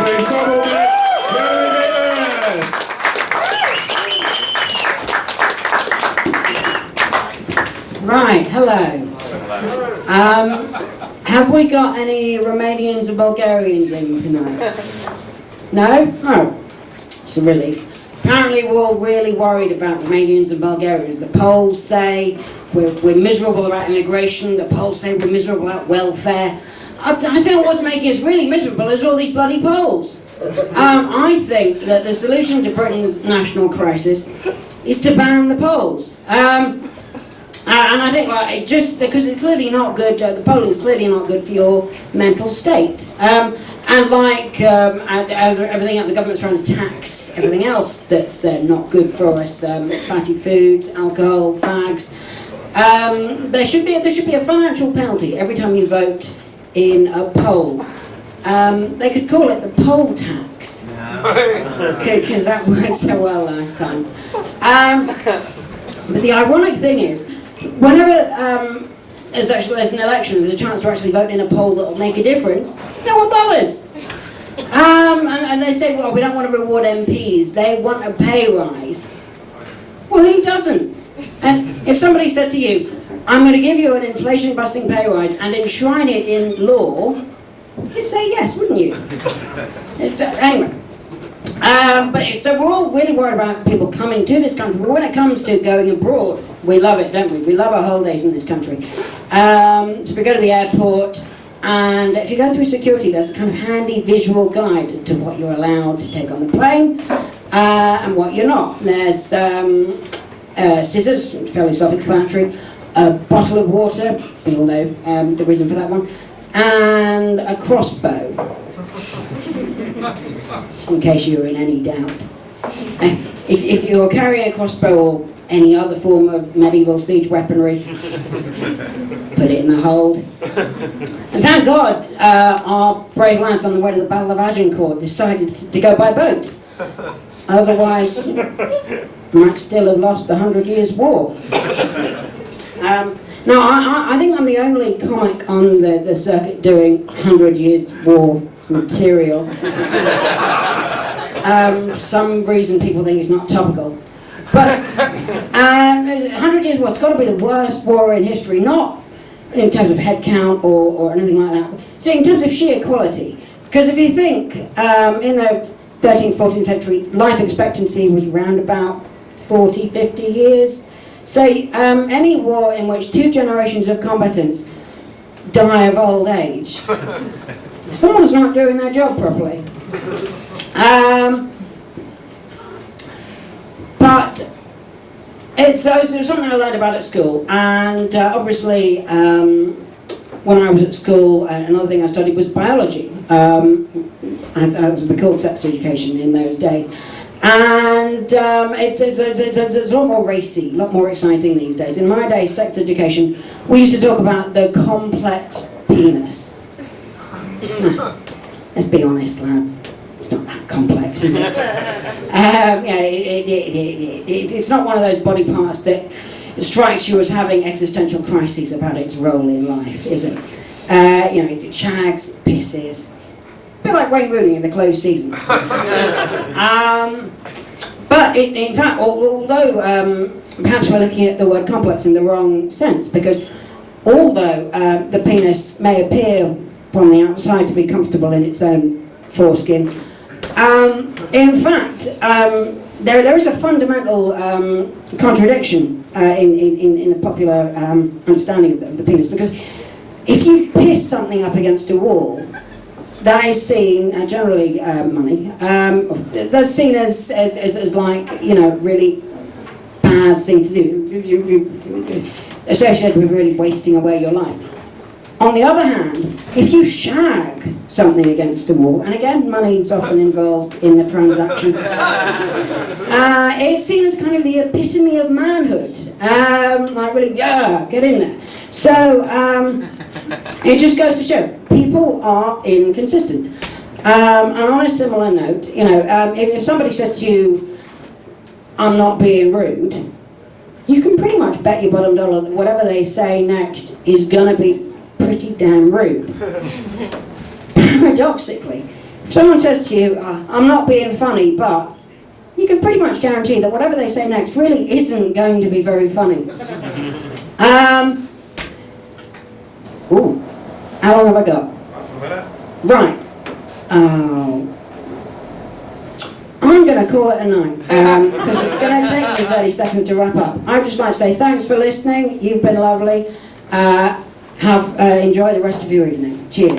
Please come on back, Jeremy Davies. Right, hello. Have we got any Romanians or Bulgarians in tonight? No? Oh, it's a relief. Apparently we're all really worried about Romanians and Bulgarians. The Poles say we're miserable about immigration, the Poles say we're miserable about welfare. I think what's making us really miserable is all these bloody Poles. I think that the solution to Britain's national crisis is to ban the Poles. And I think just because it's clearly not good, the polling is clearly not good for your mental state. And like everything else, the government's trying to tax everything else that's not good for us, fatty foods, alcohol, fags. There should be a financial penalty every time you vote in a poll. They could call it the poll tax, because that worked so well last time. But the ironic thing is, whenever there's an election, there's a chance to actually vote in a poll that will make a difference, no one bothers. And they say, well, we don't want to reward MPs, they want a pay rise. Well, who doesn't? And if somebody said to you, I'm going to give you an inflation-busting pay rise and enshrine it in law, you'd say yes, wouldn't you? Anyway. So we're all really worried about people coming to this country, but when it comes to going abroad, we love it, don't we? We love our holidays in this country. So we go to the airport, and if you go through security, there's a kind of handy visual guide to what you're allowed to take on the plane, and what you're not. There's scissors, fairly self-explanatory, a bottle of water, we all know the reason for that one, and a crossbow. Just in case you're in any doubt. If you're carrying a crossbow or any other form of medieval siege weaponry, put it in the hold. And thank God our brave lads on the way to the Battle of Agincourt decided to go by boat. Otherwise, might still have lost the 100 Years' War. Now, I think I'm the only comic on the circuit doing 100 Years' War material. Some reason people think it's not topical. But 100 Years' War, it's got to be the worst war in history, not in terms of head count or anything like that, but in terms of sheer quality. Because if you think, in the 13th, 14th century, life expectancy was around about 40, 50 years. So any war in which 2 generations of combatants die of old age, someone's not doing their job properly. But it's something I learned about at school, and obviously when I was at school, another thing I studied was biology, as we called sex education in those days. And it's a lot more racy, a lot more exciting these days. In my day, sex education, we used to talk about the complex penis. Let's be honest, lads. It's not that complex, is it? It's not one of those body parts that strikes you as having existential crises about its role in life, is it? It shags, pisses. It's a bit like Wayne Rooney in the closed season. But in fact, although perhaps we're looking at the word complex in the wrong sense, because although the penis may appear from the outside to be comfortable in its own foreskin, in fact, there is a fundamental contradiction in the popular understanding of the penis, because if you piss something up against a wall, that is seen, generally money, that's seen as like, really bad thing to do, associated with really wasting away your life. On the other hand, if you shag something against a wall, and again, money is often involved in the transaction, it's seen as kind of the epitome of manhood. Like really, yeah, get in there. So, it just goes to show, people are inconsistent. And on a similar note, if somebody says to you, I'm not being rude, you can pretty much bet your bottom dollar that whatever they say next is going to be pretty damn rude. Paradoxically, If someone says to you, I'm not being funny, but you can pretty much guarantee that whatever they say next really isn't going to be very funny. Ooh, how long have I got? Half a minute. Right. I'm going to call it a night, because it's going to take me 30 seconds to wrap up. I'd just like to say thanks for listening. You've been lovely. Enjoy the rest of your evening. Cheers.